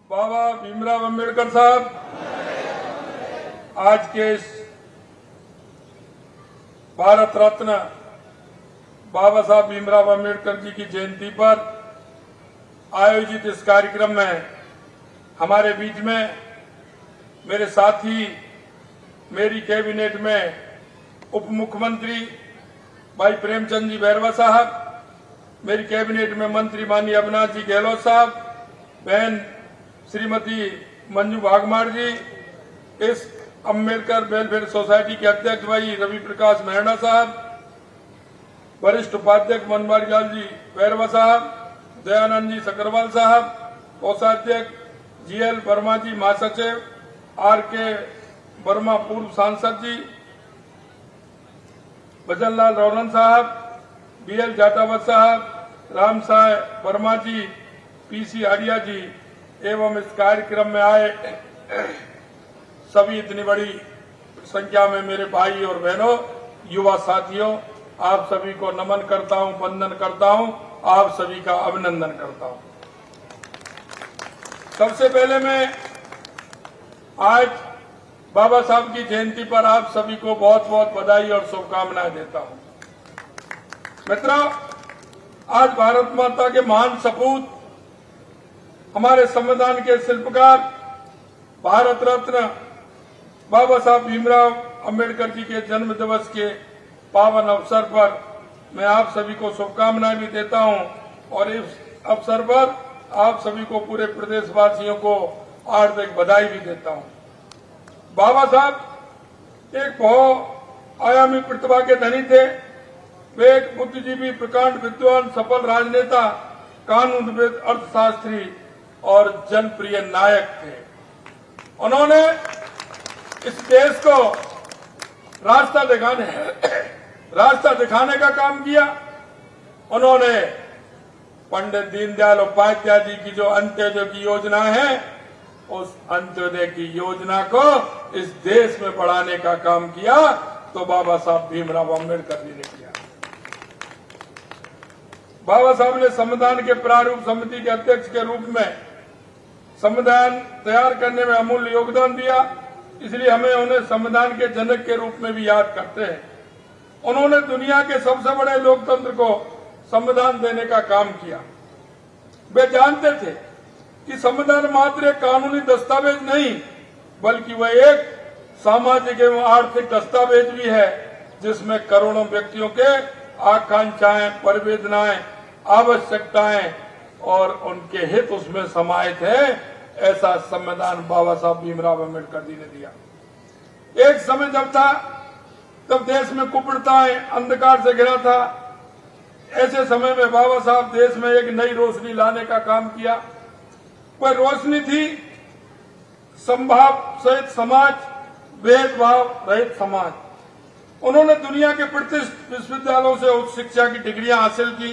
बाबा भीमराव अंबेडकर साहब आज के इस भारत रत्न बाबा साहब भीमराव अंबेडकर जी की जयंती पर आयोजित इस कार्यक्रम में हमारे बीच में मेरे साथी, मेरी कैबिनेट में उप मुख्यमंत्री भाई प्रेमचंद जी बैरवा साहब, मेरी कैबिनेट में मंत्री माननीय अविनाश जी गहलोत साहब, बहन श्रीमती मंजू भागमार जी, इस अंबेडकर वेलफेयर सोसाइटी के अध्यक्ष भाई रवि प्रकाश मेहरा साहब, वरिष्ठ उपाध्यक्ष मनवारी लाल जी बैरवा साहब, दयानंद जी सकरवाल साहब, कोषाध्यक्ष जीएल वर्मा जी महासचिव, आरके वर्मा पूर्व सांसद जी, भजनलाल रौनन साहब, बीएल जाटावत साहब, राम साय वर्मा जी, पीसी आर्या जी एवं इस कार्यक्रम में आए सभी इतनी बड़ी संख्या में मेरे भाई और बहनों, युवा साथियों, आप सभी को नमन करता हूं, वंदन करता हूं, आप सभी का अभिनंदन करता हूं। सबसे पहले मैं आज बाबा साहब की जयंती पर आप सभी को बहुत बहुत बधाई और शुभकामनाएं देता हूं। मित्रों, आज भारत माता के महान सपूत, हमारे संविधान के शिल्पकार, भारत रत्न बाबा साहब भीमराव अंबेडकर जी के जन्म दिवस के पावन अवसर पर मैं आप सभी को शुभकामनाएं भी देता हूं और इस अवसर पर आप सभी को, पूरे प्रदेशवासियों को हार्दिक बधाई भी देता हूं। बाबा साहब एक बहु आयामी प्रतिभा के धनी थे। वे एक बुद्धिजीवी, प्रकांड विद्वान, सफल राजनेता, कानूनविद, अर्थशास्त्री और जनप्रिय नायक थे। उन्होंने इस देश को रास्ता दिखाने का काम किया। उन्होंने पंडित दीनदयाल उपाध्याय जी की जो अंत्योदय की योजना है, उस अंत्योदय की योजना को इस देश में बढ़ाने का काम किया तो बाबा साहब भीमराव अंबेडकर जी ने किया। बाबा साहब ने संविधान के प्रारूप समिति के अध्यक्ष के रूप में संविधान तैयार करने में अमूल्य योगदान दिया, इसलिए हमें उन्हें संविधान के जनक के रूप में भी याद करते हैं। उन्होंने दुनिया के सबसे बड़े लोकतंत्र को संविधान देने का काम किया। वे जानते थे कि संविधान मात्र एक कानूनी दस्तावेज नहीं, बल्कि वह एक सामाजिक एवं आर्थिक दस्तावेज भी है, जिसमें करोड़ों व्यक्तियों के आकांक्षाएं, परिवेदनाएं, आवश्यकताएं और उनके हित उसमें समाहित है। ऐसा संविधान बाबा साहब भीमराव अंबेडकर जी ने दिया। एक समय जब था तब देश में कुप्रथाएं, अंधकार से घिरा था। ऐसे समय में बाबा साहब देश में एक नई रोशनी लाने का काम किया। वह रोशनी थी समभाव सहित समाज, भेदभाव रहित समाज। उन्होंने दुनिया के प्रतिष्ठित विश्वविद्यालयों से उच्च शिक्षा की डिग्रियां हासिल की,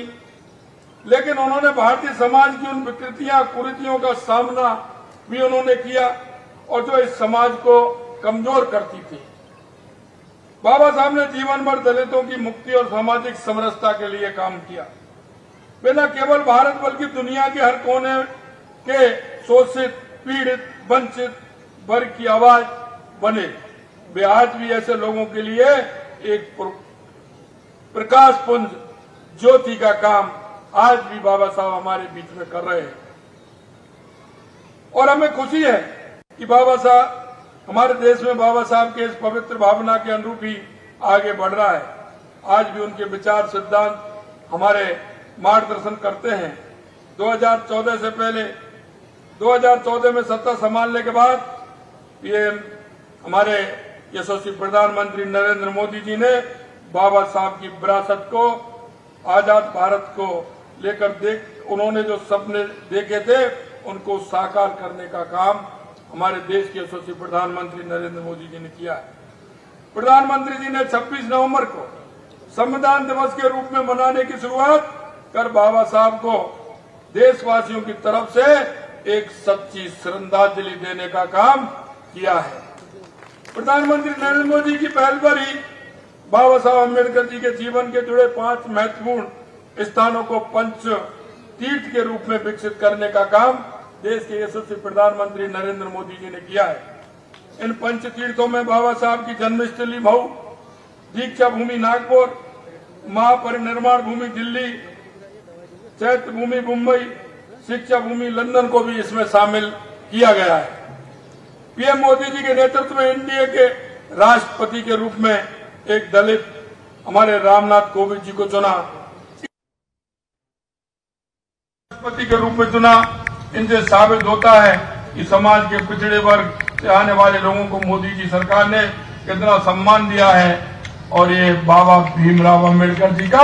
लेकिन उन्होंने भारतीय समाज की उन विकृतियां, कुरीतियों का सामना भी उन्होंने किया और जो इस समाज को कमजोर करती थी। बाबा साहब ने जीवन भर दलितों की मुक्ति और सामाजिक समरसता के लिए काम किया। वे न केवल भारत बल्कि दुनिया के हर कोने के शोषित, पीड़ित, वंचित वर्ग की आवाज बने। वे आज भी ऐसे लोगों के लिए एक प्रकाश पुंज, ज्योति का काम आज भी बाबा साहब हमारे बीच में कर रहे हैं और हमें खुशी है कि बाबा साहब, हमारे देश में बाबा साहब के इस पवित्र भावना के अनुरूप ही आगे बढ़ रहा है। आज भी उनके विचार, सिद्धांत हमारे मार्गदर्शन करते हैं। 2014 से पहले, 2014 में सत्ता संभालने के बाद ये हमारे यशस्वी प्रधानमंत्री नरेंद्र मोदी जी ने बाबा साहब की विरासत को, आजाद भारत को लेकर उन्होंने जो सपने देखे थे उनको साकार करने का काम हमारे देश के यशस्वी प्रधानमंत्री नरेंद्र मोदी जी ने किया है। प्रधानमंत्री जी ने 26 नवंबर को संविधान दिवस के रूप में मनाने की शुरुआत कर बाबा साहब को देशवासियों की तरफ से एक सच्ची श्रद्धांजलि देने का काम किया है। प्रधानमंत्री नरेंद्र मोदी की पहल पर ही बाबा साहब अम्बेडकर जी के जीवन के जुड़े 5 महत्वपूर्ण स्थानों को पंच तीर्थ के रूप में विकसित करने का काम देश के यशस्वी प्रधानमंत्री नरेंद्र मोदी जी ने किया है। इन पंच तीर्थों में बाबा साहब की जन्मस्थली मऊ, दीक्षा भूमि नागपुर, महापरिनिर्वाण भूमि दिल्ली, चैत्य भूमि मुंबई, शिक्षा भूमि लंदन को भी इसमें शामिल किया गया है। पीएम मोदी जी के नेतृत्व में एनडीए के राष्ट्रपति के रूप में एक दलित हमारे रामनाथ कोविंद जी को चुना, राष्ट्रपति के रूप में चुना। इनसे साबित होता है कि समाज के पिछड़े वर्ग से आने वाले लोगों को मोदी जी सरकार ने कितना सम्मान दिया है और ये बाबा भीमराव अम्बेडकर जी का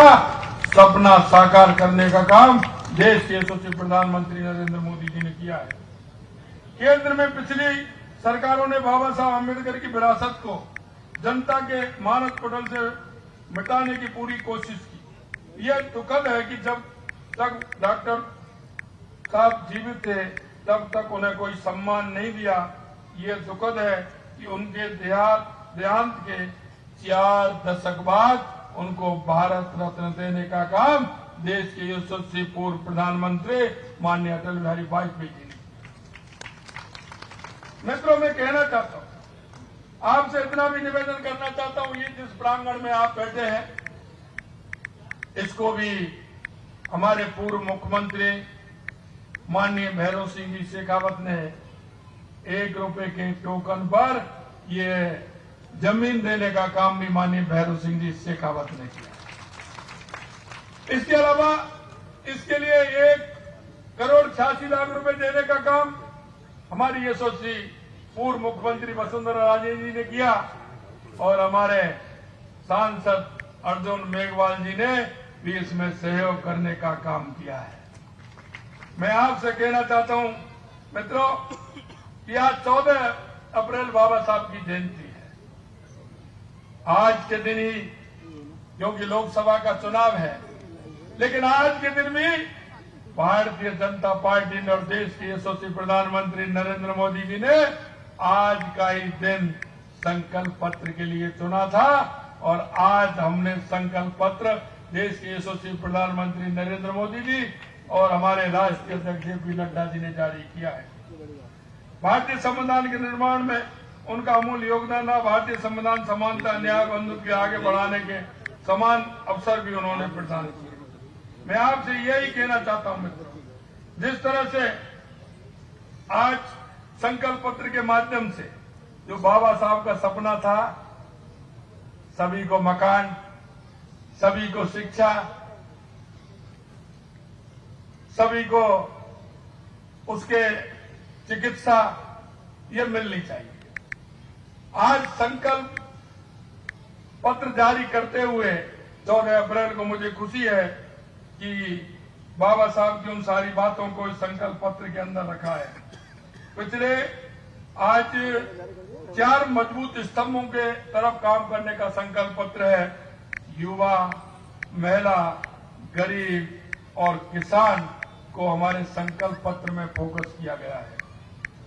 सपना साकार करने का काम देश के यशस्वी प्रधानमंत्री नरेंद्र मोदी जी ने किया है। केंद्र में पिछली सरकारों ने बाबा साहब अम्बेडकर की विरासत को जनता के मानस पटल से मिटाने की पूरी कोशिश की। यह दुखद है कि जब तक डॉक्टर साहब जीवित थे तब तक उन्हें कोई सम्मान नहीं दिया। ये दुखद है कि उनके देहांत के 4 दशक बाद उनको भारत रत्न देने का काम देश के यशस्वी पूर्व प्रधानमंत्री माननीय अटल बिहारी वाजपेयी जी ने। मित्रों, मैं कहना चाहता हूं, आपसे इतना भी निवेदन करना चाहता हूं, ये जिस प्रांगण में आप बैठे हैं इसको भी हमारे पूर्व मुख्यमंत्री माननीय भैरव सिंह जी शेखावत ने 1 रुपए के टोकन पर ये जमीन देने का काम भी माननीय भैरव सिंह जी शेखावत ने किया। इसके अलावा इसके लिए 1,86,00,000 रुपए देने का काम हमारी यशस्वी पूर्व मुख्यमंत्री वसुंधरा राजे जी ने किया और हमारे सांसद अर्जुन मेघवाल जी ने भी इसमें सहयोग करने का काम किया है। मैं आपसे कहना चाहता हूं मित्रों कि आज 14 अप्रैल बाबा साहब की जयंती है। आज के दिन ही, क्योंकि लोकसभा का चुनाव है, लेकिन आज के दिन भी भारतीय जनता पार्टी ने और देश के यशस्वी प्रधानमंत्री नरेंद्र मोदी जी ने आज का ही दिन संकल्प पत्र के लिए चुना था और आज हमने संकल्प पत्र देश के यशस्वी प्रधानमंत्री नरेंद्र मोदी जी और हमारे राष्ट्रीय अध्यक्ष जेपी नड्डा जी ने जारी किया है। भारतीय संविधान के निर्माण में उनका अमूल्य योगदान रहा। भारतीय संविधान समानता, न्याय, बंधुत्व के आगे बढ़ाने के समान अवसर भी उन्होंने प्रदान किए। मैं आपसे यही कहना चाहता हूं मित्रों, जिस तरह से आज संकल्प पत्र के माध्यम से जो बाबा साहब का सपना था, सभी को मकान, सभी को शिक्षा, सभी को उसके चिकित्सा, ये मिलनी चाहिए। आज संकल्प पत्र जारी करते हुए 14 अप्रैल को मुझे खुशी है कि बाबा साहब की उन सारी बातों को इस संकल्प पत्र के अंदर रखा है। पिछले आज 4 मजबूत स्तंभों के तरफ काम करने का संकल्प पत्र है। युवा, महिला, गरीब और किसान को हमारे संकल्प पत्र में फोकस किया गया है।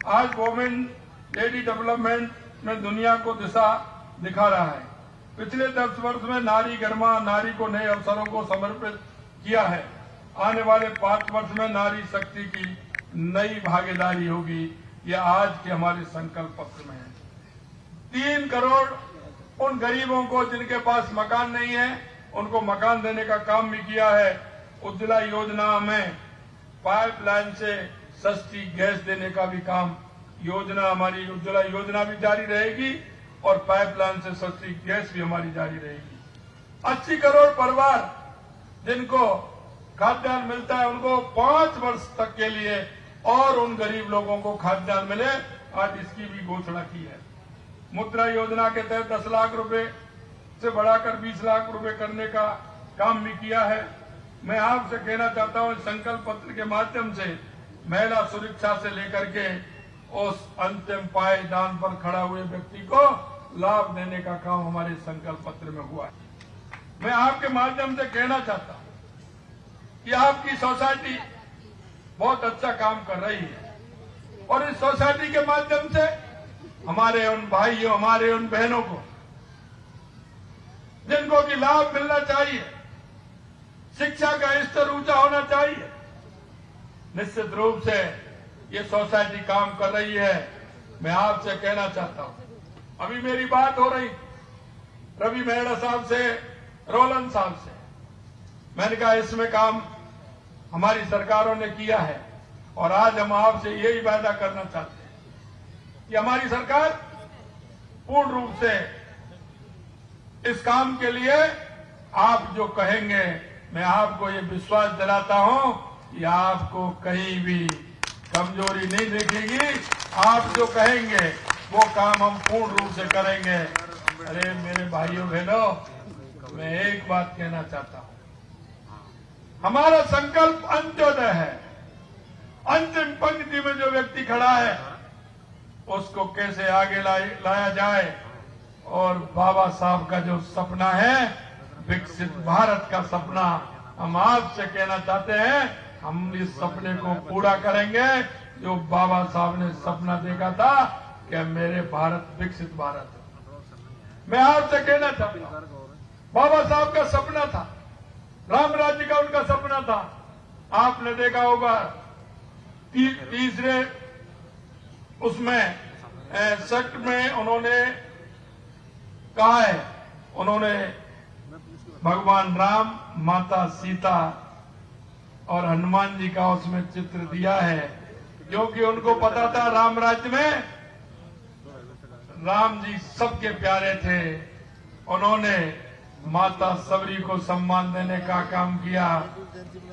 आज वुमेन लेडी डेवलपमेंट में दुनिया को दिशा दिखा रहा है। पिछले 10 वर्ष में नारी गरिमा, नारी को नए अवसरों को समर्पित किया है। आने वाले 5 वर्ष में नारी शक्ति की नई भागीदारी होगी। यह आज के हमारे संकल्प पत्र में है। 3 करोड़ उन गरीबों को जिनके पास मकान नहीं है, उनको मकान देने का काम भी किया है। उज्ज्वला योजना में पाइपलाइन से सस्ती गैस देने का भी काम, योजना हमारी उज्ज्वला योजना भी जारी रहेगी और पाइपलाइन से सस्ती गैस भी हमारी जारी रहेगी। 80 करोड़ परिवार जिनको खाद्यान्न मिलता है, उनको 5 वर्ष तक के लिए और उन गरीब लोगों को खाद्यान्न मिले, आज इसकी भी घोषणा की है। मुद्रा योजना के तहत 10 लाख रुपए से बढ़ाकर 20 लाख रुपए करने का काम भी किया है। मैं आपसे कहना चाहता हूं, संकल्प पत्र के माध्यम से महिला सुरक्षा से लेकर के उस अंतिम पायदान पर खड़ा हुए व्यक्ति को लाभ देने का काम हमारे संकल्प पत्र में हुआ है। मैं आपके माध्यम से कहना चाहता हूं कि आपकी सोसाइटी बहुत अच्छा काम कर रही है और इस सोसाइटी के माध्यम से हमारे उन भाइयों, हमारे उन बहनों को जिनको कि लाभ मिलना चाहिए, शिक्षा का स्तर ऊंचा होना चाहिए, निश्चित रूप से ये सोसाइटी काम कर रही है। मैं आपसे कहना चाहता हूं, अभी मेरी बात हो रही रवि मेहरा साहब से, रोलन साहब से, मैंने कहा इसमें काम हमारी सरकारों ने किया है और आज हम आपसे यही वादा करना चाहते हैं कि हमारी सरकार पूर्ण रूप से इस काम के लिए आप जो कहेंगे, मैं आपको ये विश्वास दिलाता हूं कि आपको कहीं भी कमजोरी नहीं दिखेगी। आप जो कहेंगे वो काम हम पूर्ण रूप से करेंगे। अरे मेरे भाइयों बहनों, मैं एक बात कहना चाहता हूं, हमारा संकल्प अंत्योदय है। अंतिम पंक्ति में जो व्यक्ति खड़ा है उसको कैसे आगे लाया जाए, और बाबा साहब का जो सपना है विकसित भारत का सपना, हम आपसे कहना चाहते हैं हम इस सपने को पूरा करेंगे। जो बाबा साहब ने सपना देखा था कि मेरे भारत विकसित भारत, मैं आपसे कहना चाहता हूं बाबा साहब का सपना था, राम राज्य का उनका सपना था। आपने देखा होगा तीसरे उसमें सेक्ट में उन्होंने कहा है, उन्होंने भगवान राम, माता सीता और हनुमान जी का उसमें चित्र दिया है, क्योंकि उनको पता था राम राज्य में राम जी सबके प्यारे थे। उन्होंने माता सबरी को सम्मान देने का काम किया,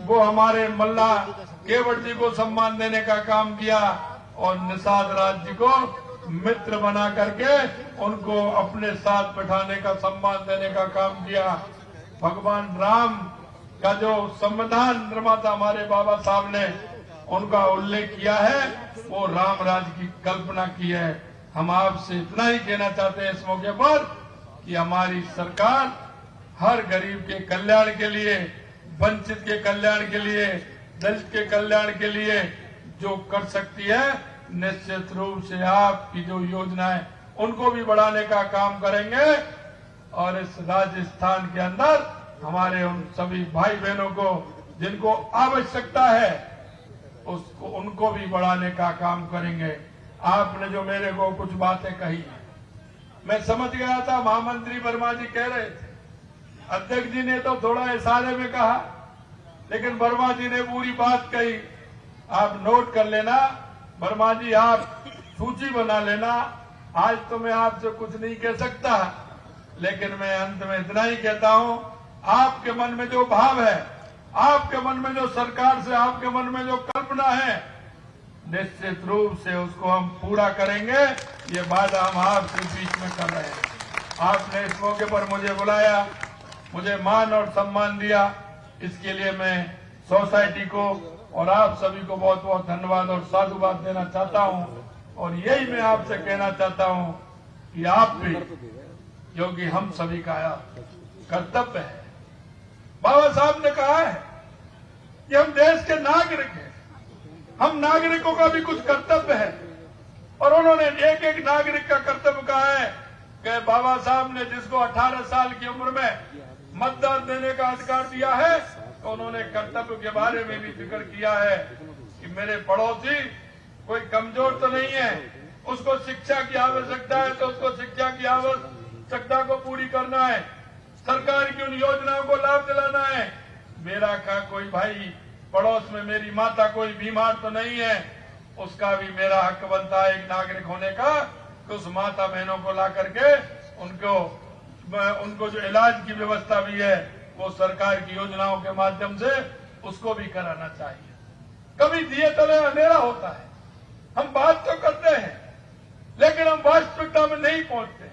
वो हमारे मल्ला केवट जी को सम्मान देने का काम किया और निषाद राज जी को मित्र बना करके उनको अपने साथ बैठाने का सम्मान देने का काम किया। भगवान राम का जो संविधान निर्माता हमारे बाबा साहब ने उनका उल्लेख किया है, वो राम राज्य की कल्पना की है। हम आपसे इतना ही कहना चाहते हैं इस मौके पर कि हमारी सरकार हर गरीब के कल्याण के लिए, वंचित के कल्याण के लिए, दलित के कल्याण के लिए जो कर सकती है, निश्चित रूप से आपकी जो योजना है उनको भी बढ़ाने का काम करेंगे। और इस राजस्थान के अंदर हमारे उन सभी भाई बहनों को जिनको आवश्यकता है उसको उनको भी बढ़ाने का काम करेंगे। आपने जो मेरे को कुछ बातें कही, मैं समझ गया था महामंत्री वर्मा जी कह रहे थे, अध्यक्ष जी ने तो थोड़ा इशारे में कहा, लेकिन वर्मा जी ने पूरी बात कही। आप नोट कर लेना वर्मा जी, आप सूची बना लेना। आज तो मैं आपसे कुछ नहीं कह सकता, लेकिन मैं अंत में इतना ही कहता हूं, आपके मन में जो भाव है, आपके मन में जो सरकार से आपके मन में जो कल्पना है, निश्चित रूप से उसको हम पूरा करेंगे। ये वादा हम आपके बीच में कर रहे हैं। आपने इस मौके पर मुझे बुलाया, मुझे मान और सम्मान दिया, इसके लिए मैं सोसाइटी को और आप सभी को बहुत बहुत धन्यवाद और साधुवाद देना चाहता हूं। और यही मैं आपसे कहना चाहता हूं कि आप भी, क्योंकि हम सभी का कर्तव्य है। बाबा साहब ने कहा है कि हम देश के नागरिक हैं, हम नागरिकों का भी कुछ कर्तव्य है, और उन्होंने एक एक नागरिक का कर्तव्य कहा है कि बाबा साहब ने जिसको 18 साल की उम्र में मतदान देने का अधिकार दिया है, तो उन्होंने कर्तव्य के बारे में भी जिक्र किया है कि मेरे पड़ोसी कोई कमजोर तो नहीं है, उसको शिक्षा की आवश्यकता है तो उसको शिक्षा की आवश्यकता को पूरी करना है, सरकार की उन योजनाओं को लाभ दिलाना है। मेरा का कोई भाई पड़ोस में मेरी माता कोई बीमार तो नहीं है, उसका भी मेरा हक बनता है एक नागरिक होने का, तो उस माता बहनों को ला करके उनको जो इलाज की व्यवस्था भी है वो सरकार की योजनाओं के माध्यम से उसको भी कराना चाहिए। कभी दिए तले अंधेरा होता है, हम बात तो करते हैं लेकिन हम वास्तविकता में नहीं पहुंचते।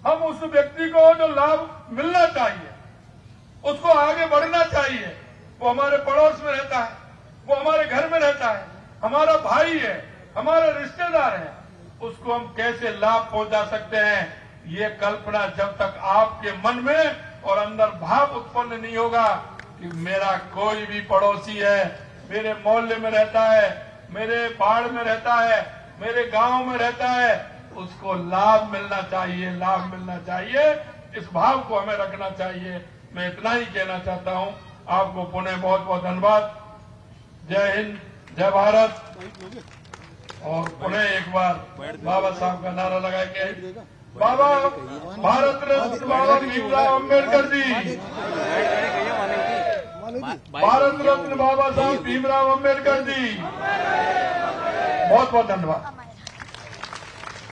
हम उस व्यक्ति को जो लाभ मिलना चाहिए, उसको आगे बढ़ना चाहिए, वो हमारे पड़ोस में रहता है, वो हमारे घर में रहता है, हमारा भाई है, हमारा रिश्तेदार है, उसको हम कैसे लाभ पहुंचा सकते हैं, ये कल्पना जब तक आपके मन में और अंदर भाव उत्पन्न नहीं होगा कि मेरा कोई भी पड़ोसी है, मेरे मोहल्ले में रहता है, मेरे पहाड़ में रहता है, मेरे गांव में रहता है, उसको लाभ मिलना चाहिए, लाभ मिलना चाहिए, इस भाव को हमें रखना चाहिए। मैं इतना ही कहना चाहता हूं। आपको पुनः बहुत बहुत धन्यवाद। जय हिंद, जय भारत। और पुनः एक बार बाबा साहब का नारा लगाएंगे। बाबा भारत रत्न बाबा भीमराव अम्बेडकर जी, भारत रत्न बाबा साहब भीमराव अम्बेडकर जी। बहुत बहुत धन्यवाद।